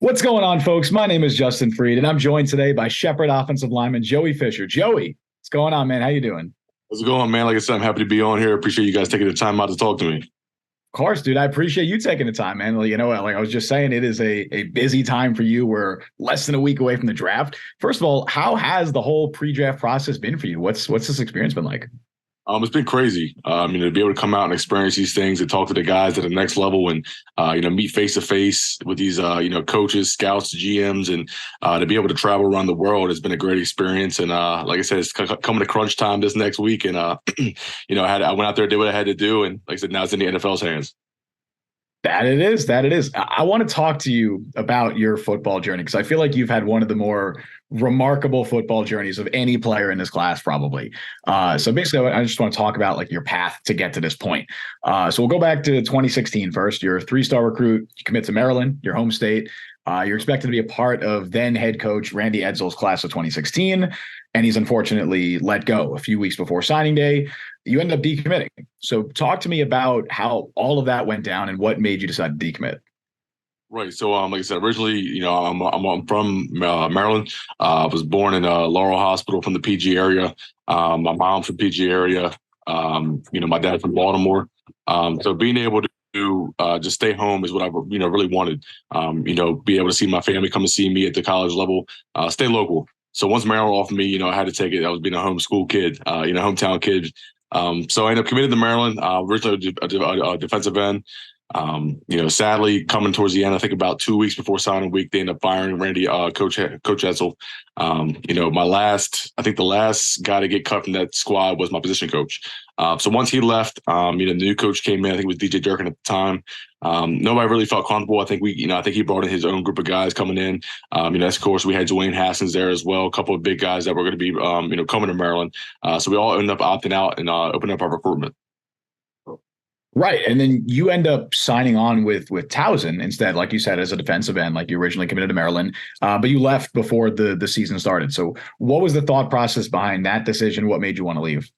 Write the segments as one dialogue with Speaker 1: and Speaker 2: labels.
Speaker 1: What's going on, folks? My name is Justin Freed, and I'm joined today by Shepherd offensive lineman Joey Fisher. Joey, what's going on, man? How you doing?
Speaker 2: How's it going, man? Like I said, I'm happy to be on here. Appreciate you guys taking the time out to talk to me.
Speaker 1: Of course, dude. I appreciate you taking the time, man. Like, like I was just saying, it is a busy time for you. We're less than a week away from the draft. First of all, how has the whole pre-draft process been for you? What's this experience been like?
Speaker 2: It's been crazy. To be able to come out and experience these things and talk to the guys at the next level and, meet face to face with these, coaches, scouts, GMs, and to be able to travel around the world has been a great experience. And like I said, it's coming to crunch time this next week. And, I went out there, did what I had to do. And like I said, now it's in the NFL's hands.
Speaker 1: That it is. That it is. I want to talk to you about your football journey because I feel like you've had one of the more remarkable football journeys of any player in this class, probably. So basically, I just want to talk about like your path to get to this point. So we'll go back to 2016 first. You're a three-star recruit. You commit to Maryland, your home state. You're expected to be a part of then head coach Randy Edsel's class of 2016, and he's unfortunately let go a few weeks before signing day. You end up decommitting. So talk to me about how all of that went down and what made you decide to decommit.
Speaker 2: Right. So, like I said, originally, I'm from Maryland. I was born in Laurel Hospital from the PG area. My mom's from PG area. My dad's from Baltimore. So being able to just stay home is what I, really wanted. Be able to see my family come and see me at the college level, stay local. So once Maryland offered me, I had to take it. I was being a homeschool kid, hometown kid. So I ended up committed to Maryland, originally a defensive end. Sadly, coming towards the end, I think about 2 weeks before signing week, they ended up firing Randy, Coach Edsel. The last guy to get cut from that squad was my position coach. So once he left, the new coach came in. I think it was DJ Durkin at the time. Nobody really felt comfortable. I think he brought in his own group of guys coming in. Of course, we had Dwayne Haskins there as well, a couple of big guys that were going to be, coming to Maryland. So we all ended up opting out and opening up our recruitment.
Speaker 1: Right. And then you end up signing on with Towson instead, like you said, as a defensive end, like you originally committed to Maryland, but you left before the season started. So what was the thought process behind that decision? What made you want to leave?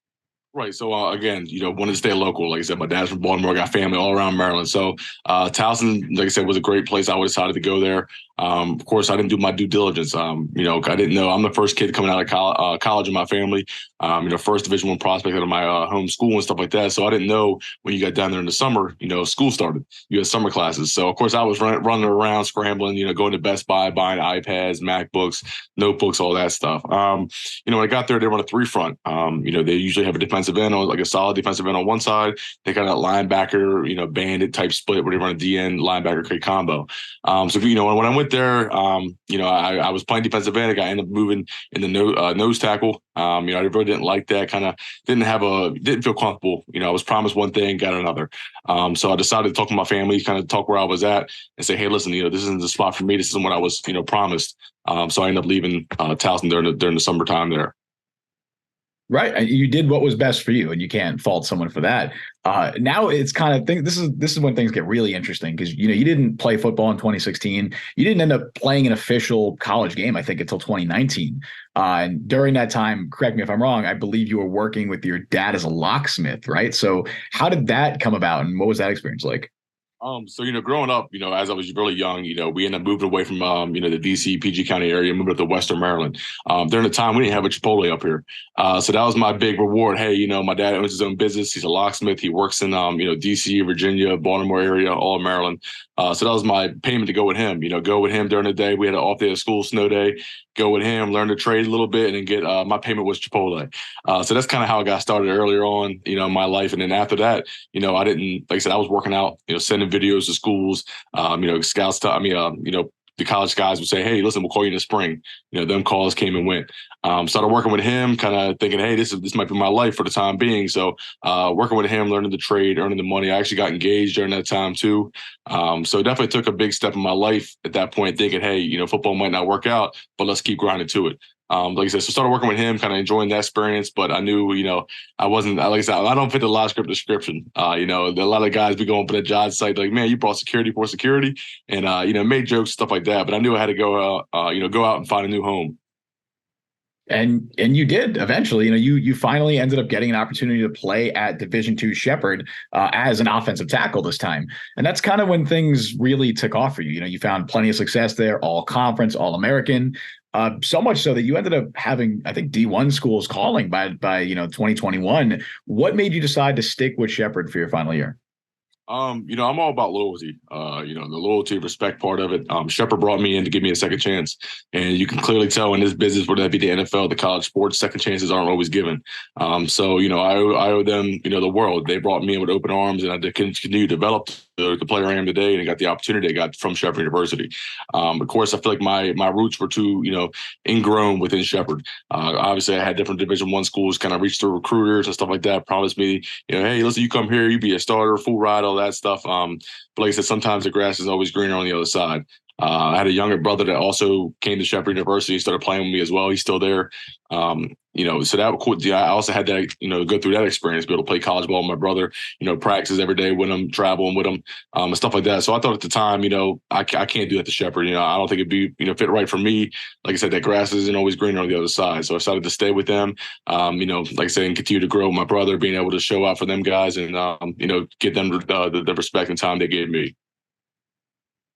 Speaker 2: Right. So, again, wanted to stay local. Like I said, my dad's from Baltimore, got family all around Maryland. So, Towson, like I said, was a great place. I decided to go there. Of course, I didn't do my due diligence. I didn't know I'm the first kid coming out of college in my family, first Division I prospect out of my home school and stuff like that. So I didn't know when you got down there in the summer, school started. You had summer classes. So, of course, I was running around, scrambling, going to Best Buy, buying iPads, MacBooks, notebooks, all that stuff. When I got there, they run a three-front. They usually have a defensive end, or like a solid defensive end on one side. They got a linebacker, bandit type split where they run a DN linebacker create combo. So, when I went there, I was playing defensive end. I ended up moving in the nose tackle. I really didn't like that. Kind of didn't feel comfortable. I was promised one thing, got another. So I decided to talk to my family, kind of talk where I was at, and say, hey, listen, this isn't the spot for me. This isn't what I was, promised. So I ended up leaving Towson during the summertime there.
Speaker 1: Right. You did what was best for you, and you can't fault someone for that. Now it's kind of this is when things get really interesting because you didn't play football in 2016. You didn't end up playing an official college game, I think, until 2019. And during that time, correct me if I'm wrong, I believe you were working with your dad as a locksmith, right? So how did that come about, and what was that experience like?
Speaker 2: Growing up, as I was really young, we ended up moving away from, the DC, PG County area, moving up to Western Maryland. During the time, we didn't have a Chipotle up here. So that was my big reward. Hey, my dad owns his own business. He's a locksmith. He works in, DC, Virginia, Baltimore area, all of Maryland. So that was my payment to go with him, go with him during the day. We had an off day of school, snow day, go with him, learn to trade a little bit, and then get my payment was Chipotle. So that's kind of how I got started earlier on, in my life. And then after that, I didn't, like I said, I was working out, sending videos to schools, scouts, the college guys would say, hey, listen, we'll call you in the spring. Them calls came and went. Started working with him, kind of thinking, hey, this might be my life for the time being. So working with him, learning the trade, earning the money. I actually got engaged during that time too. So definitely took a big step in my life at that point, thinking, hey, football might not work out, but let's keep grinding to it. Like I said, so started working with him, kind of enjoying that experience. But I knew, I wasn't, like I said, I don't fit the live script description. A lot of guys be going for the job site, like, man, you brought security for security, and made jokes, stuff like that. But I knew I had to go out and find a new home.
Speaker 1: And you did eventually. You finally ended up getting an opportunity to play at Division II Shepherd as an offensive tackle this time, and that's kind of when things really took off for you. You found plenty of success there, all conference, all American. So much so that you ended up having, I think, D1 schools calling by 2021. What made you decide to stick with Shepherd for your final year?
Speaker 2: I'm all about loyalty. The loyalty, respect part of it. Shepard brought me in to give me a second chance, and you can clearly tell in this business, whether that be the NFL, the college sports, second chances aren't always given. I owe them, the world. They brought me in with open arms, and I continue to develop the player I am today, and I got the opportunity I got from Shepherd University. Of course, I feel like my roots were too, ingrown within Shepherd. Obviously, I had different Division I schools kind of reach through recruiters and stuff like that, promised me, hey, listen, you come here, you be a starter, full ride, all that stuff. But like I said, sometimes the grass is always greener on the other side. I had a younger brother that also came to Shepherd University, started playing with me as well. He's still there. So that was cool. Yeah, I also had that, go through that experience, be able to play college ball with my brother, practice every day with him, traveling with him, and stuff like that. So I thought at the time, I can't do that to Shepherd. I don't think it'd be, fit right for me. Like I said, that grass isn't always greener on the other side. So I decided to stay with them, like I said, and continue to grow with my brother, being able to show out for them guys and, get them the respect and time they gave me.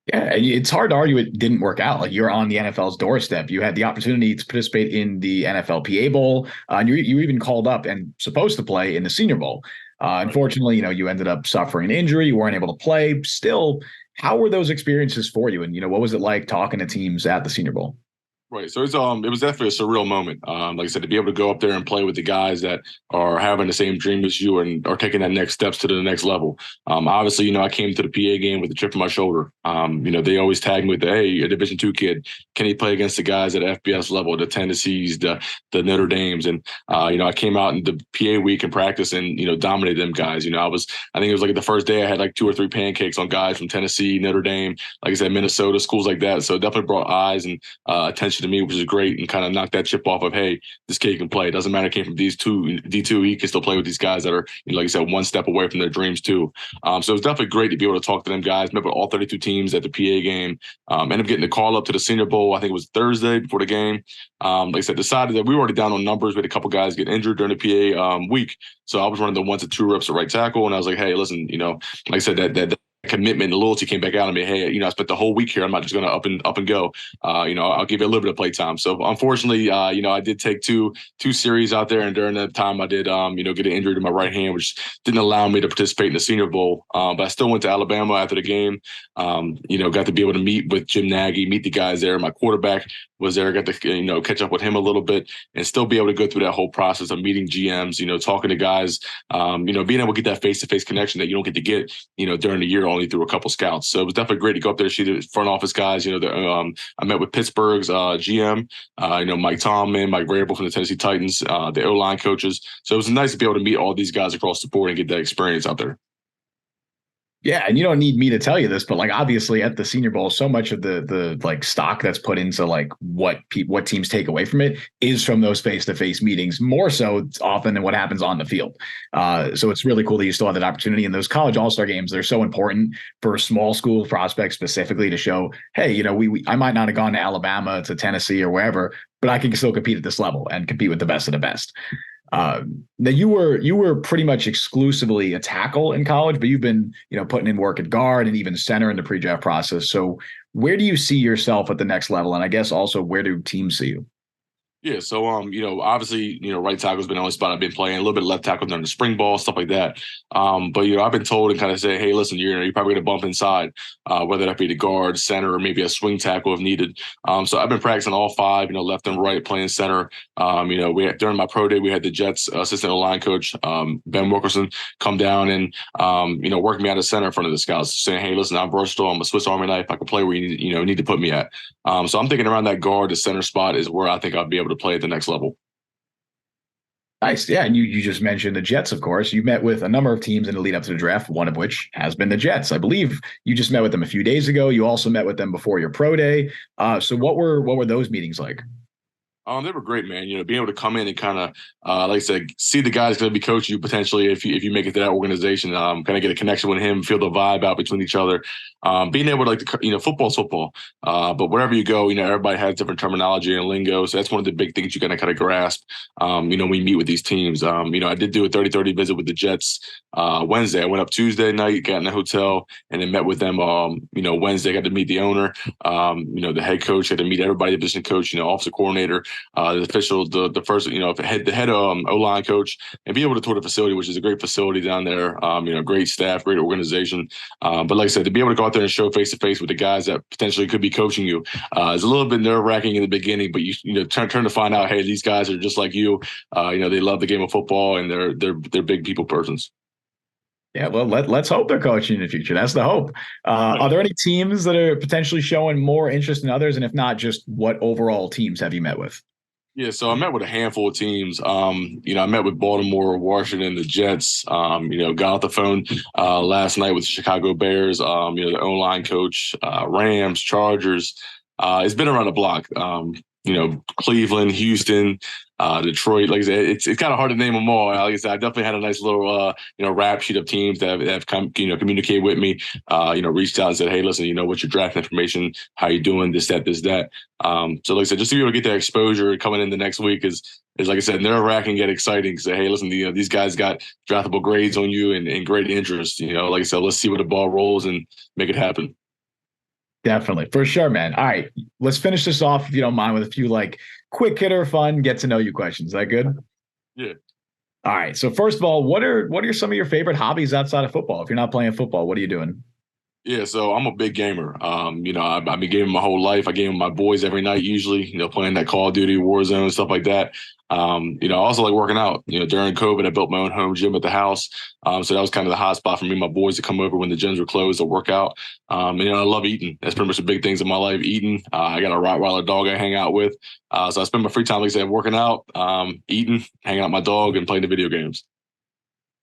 Speaker 1: Yeah, and it's hard to argue it didn't work out. Like, you're on the NFL's doorstep. You had the opportunity to participate in the NFLPA Bowl, and you were even called up and supposed to play in the Senior Bowl. Unfortunately, you ended up suffering an injury. You weren't able to play. Still, how were those experiences for you? And what was it like talking to teams at the Senior Bowl?
Speaker 2: Right. So it was definitely a surreal moment. Like I said, to be able to go up there and play with the guys that are having the same dream as you and are taking that next steps to the next level. Obviously, I came to the PA game with a chip on my shoulder. They always tag me with hey, a Division II kid, can he play against the guys at FBS level, the Tennessees, the Notre Dames? And I came out in the PA week and practice and dominated them guys. I think it was like the first day I had like 2 or 3 pancakes on guys from Tennessee, Notre Dame, like I said, Minnesota, schools like that. So it definitely brought eyes and attention to me, which is great, and kind of knocked that chip off of, hey, this kid can play. It doesn't matter. It came from D2. He can still play with these guys that are, like I said, one step away from their dreams too. So it was definitely great to be able to talk to them guys. Met with all 32 teams at the PA game. Ended up getting the call up to the Senior Bowl. I think it was Thursday before the game. Like I said, decided that we were already down on numbers. We had a couple guys get injured during the PA week. So I was running the 1 to 2 reps at right tackle, and I was like, hey, listen, like I said, that commitment and loyalty came back out of me. Hey, I spent the whole week here. I'm not just going to up and go. I'll give you a little bit of play time. So unfortunately, I did take two series out there, and during that time, I did, get an injury to my right hand, which didn't allow me to participate in the Senior Bowl. But I still went to Alabama after the game. Got to be able to meet with Jim Nagy, meet the guys there. My quarterback was there. Got to catch up with him a little bit, and still be able to go through that whole process of meeting GMs. Talking to guys. Being able to get that face-to-face connection that you don't get to get during the year only through a couple scouts. So it was definitely great to go up there, see the front office guys. I met with Pittsburgh's GM, Mike Tomlin, Mike Vrabel from the Tennessee Titans, the O-line coaches. So it was nice to be able to meet all these guys across the board and get that experience out there.
Speaker 1: Yeah, and you don't need me to tell you this, but like obviously at the Senior Bowl, so much of the like stock that's put into like what teams take away from it is from those face-to-face meetings, more so often than what happens on the field. So it's really cool that you still have that opportunity. And those college all-star games, they're so important for small school prospects specifically to show, hey, I might not have gone to Alabama, to Tennessee, or wherever, but I can still compete at this level and compete with the best of the best. Now you were pretty much exclusively a tackle in college, but you've been, putting in work at guard and even center in the pre-draft process. So where do you see yourself at the next level? And I guess also, where do teams see you?
Speaker 2: Yeah, so obviously, right tackle's been the only spot I've been playing, a little bit of left tackle during the spring ball, stuff like that. But I've been told and kind of say, hey, listen, you're probably gonna bump inside, whether that be the guard, center, or maybe a swing tackle if needed. So I've been practicing all 5, left and right, playing center. During my pro day, we had the Jets assistant line coach, Ben Wilkerson, come down and work me out of center in front of the scouts, saying, hey, listen, I'm versatile, I'm a Swiss Army knife, I can play where you need to put me at. So I'm thinking around that guard, the center spot is where I think I'll be able to play at the next level.
Speaker 1: Nice. Yeah. And you just mentioned the Jets, of course. You met with a number of teams in the lead up to the draft, one of which has been the Jets. I believe you just met with them a few days ago. You also met with them before your pro day. So what were those meetings like?
Speaker 2: They were great, man. Being able to come in and kind of, like I said, see the guy that's going to be coaching you potentially if you make it to that organization. Kind of get a connection with him, feel the vibe out between each other. Being able to football's football. But wherever you go, everybody has different terminology and lingo. So that's one of the big things you got to kind of grasp. When you meet with these teams. I did do a 30-30 visit with the Jets Wednesday. I went up Tuesday night, got in a hotel, and then met with them. Wednesday, got to meet the owner. The head coach, got to meet everybody, the position coach, officer coordinator. The official, the first, the head O-line coach, and be able to tour the facility, which is a great facility down there. Great staff, great organization. But like I said, to be able to go out there and show face to face with the guys that potentially could be coaching you is a little bit nerve wracking in the beginning. But you turn to find out, hey, these guys are just like you. They love the game of football and they're big people persons.
Speaker 1: Yeah, well, let's hope they're coaching in the future. That's the hope. Are there any teams that are potentially showing more interest than others? And if not, just what overall teams have you met with?
Speaker 2: Yeah, so I met with a handful of teams. I met with Baltimore, Washington, the Jets. Got off the phone last night with the Chicago Bears. The O-line coach, Rams, Chargers. It's been around the block. Cleveland, Houston, Detroit. Like I said, it's kind of hard to name them all. Like I said, I definitely had a nice little rap sheet of teams that have come communicated with me. Reached out and said, hey, listen, what's your draft information? How you doing? This, that, this, that. So like I said, just to be able to get that exposure coming in the next week is like I said, nerve wracking, get exciting. Say, hey, listen, these guys got draftable grades on you and great interest. Like I said, let's see where the ball rolls and make it happen.
Speaker 1: Definitely, for sure, man. All right, let's finish this off, if you don't mind, with a few quick hitter, fun, get to know you questions. Is that good?
Speaker 2: Yeah.
Speaker 1: All right. So first of all, what are some of your favorite hobbies outside of football? If you're not playing football, what are you doing?
Speaker 2: Yeah, so I'm a big gamer. I've been gaming my whole life. I game with my boys every night, usually, playing that Call of Duty, Warzone, stuff like that. I also like working out. During COVID, I built my own home gym at the house. So that was kind of the hot spot for me and my boys to come over when the gyms were closed to work out. I love eating. That's pretty much the big things in my life, eating. I got a Rottweiler dog I hang out with. So I spend my free time, like I said, working out, eating, hanging out with my dog, and playing the video games.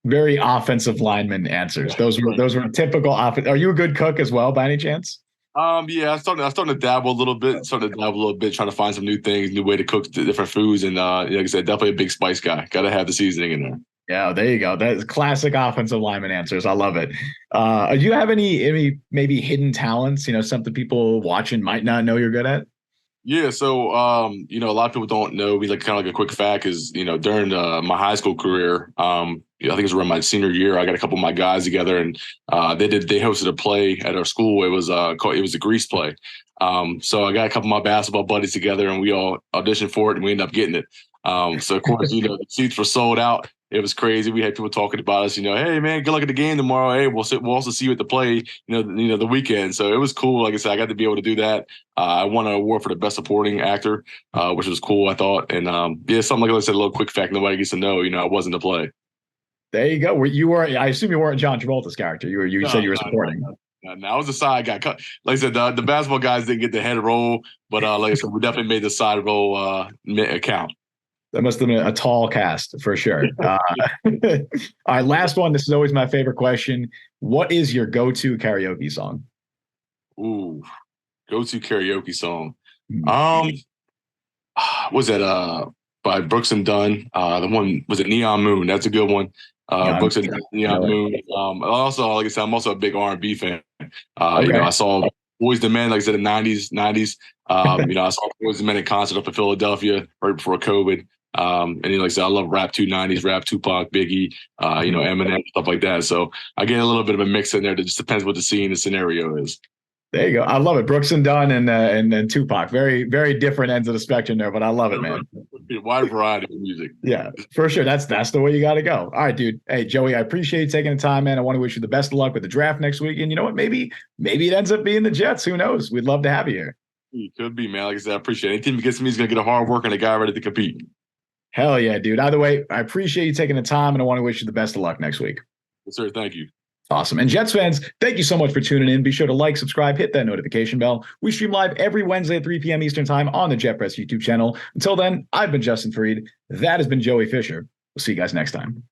Speaker 1: Very offensive lineman answers. Those were typical offense. Are you a good cook as well, by any chance?
Speaker 2: Yeah, I'm starting to dabble a little bit. Trying to find some new things, new way to cook different foods, and like I said, definitely a big spice guy. Got to have the seasoning in there.
Speaker 1: Yeah, there you go. That's classic offensive lineman answers. I love it. Do you have any maybe hidden talents? Something people watching might not know you're good at.
Speaker 2: Yeah, so a lot of people don't know. We kind of like a quick fact is, during my high school career, I think it was around my senior year. I got a couple of my guys together, and they hosted a play at our school. It was a grease play. So I got a couple of my basketball buddies together, and we all auditioned for it, and we ended up getting it. So of course, the seats were sold out. It was crazy. We had people talking about us, hey man, good luck at the game tomorrow. Hey, we'll also see you at the play, the weekend. So it was cool. Like I said, I got to be able to do that. I won an award for the best supporting actor, which was cool, I thought. And something like I said, a little quick fact nobody gets to know. I wasn't to play.
Speaker 1: There you go. I assume you weren't John Travolta's character. You said you were supporting.
Speaker 2: No, I was the side guy. Like I said, the basketball guys didn't get the head role, but like I said, we definitely made the side role count.
Speaker 1: That must have been a tall cast for sure. All right, last one. This is always my favorite question. What is your go-to karaoke song?
Speaker 2: Ooh, go-to karaoke song.
Speaker 1: Mm-hmm.
Speaker 2: Was that by Brooks and Dunn? The one was it Neon Moon? That's a good one. Brooks and Dunn, Neon Moon. Also, like I said, I'm also a big R&B fan.
Speaker 1: Okay.
Speaker 2: I saw Boyz II Men, like I said, in the 90s. I saw Boyz II Men in concert up in Philadelphia right before COVID. And like I said, I love rap 290s, rap Tupac, Biggie, Eminem, stuff like that. So I get a little bit of a mix in there. That just depends what the scene, the scenario is.
Speaker 1: There you go. I love it. Brooks and Dunn and Tupac. Very, very different ends of the spectrum there, but I love it, man.
Speaker 2: A wide variety of music.
Speaker 1: Yeah, for sure. That's the way you got to go. All right, dude. Hey, Joey, I appreciate you taking the time, man. I want to wish you the best of luck with the draft next week. And you know what? Maybe it ends up being the Jets. Who knows? We'd love to have you here.
Speaker 2: It could be, man. Like I said, I appreciate it. Any team that gets me is going to get a hard worker and a guy ready to compete.
Speaker 1: Hell yeah, dude. Either way, I appreciate you taking the time, and I want to wish you the best of luck next week.
Speaker 2: Yes, sir. Thank you.
Speaker 1: Awesome. And Jets fans, thank you so much for tuning in. Be sure to like, subscribe, hit that notification bell. We stream live every Wednesday at 3 p.m. Eastern time on the Jet Press YouTube channel. Until then, I've been Justin Fareed. That has been Joey Fisher. We'll see you guys next time.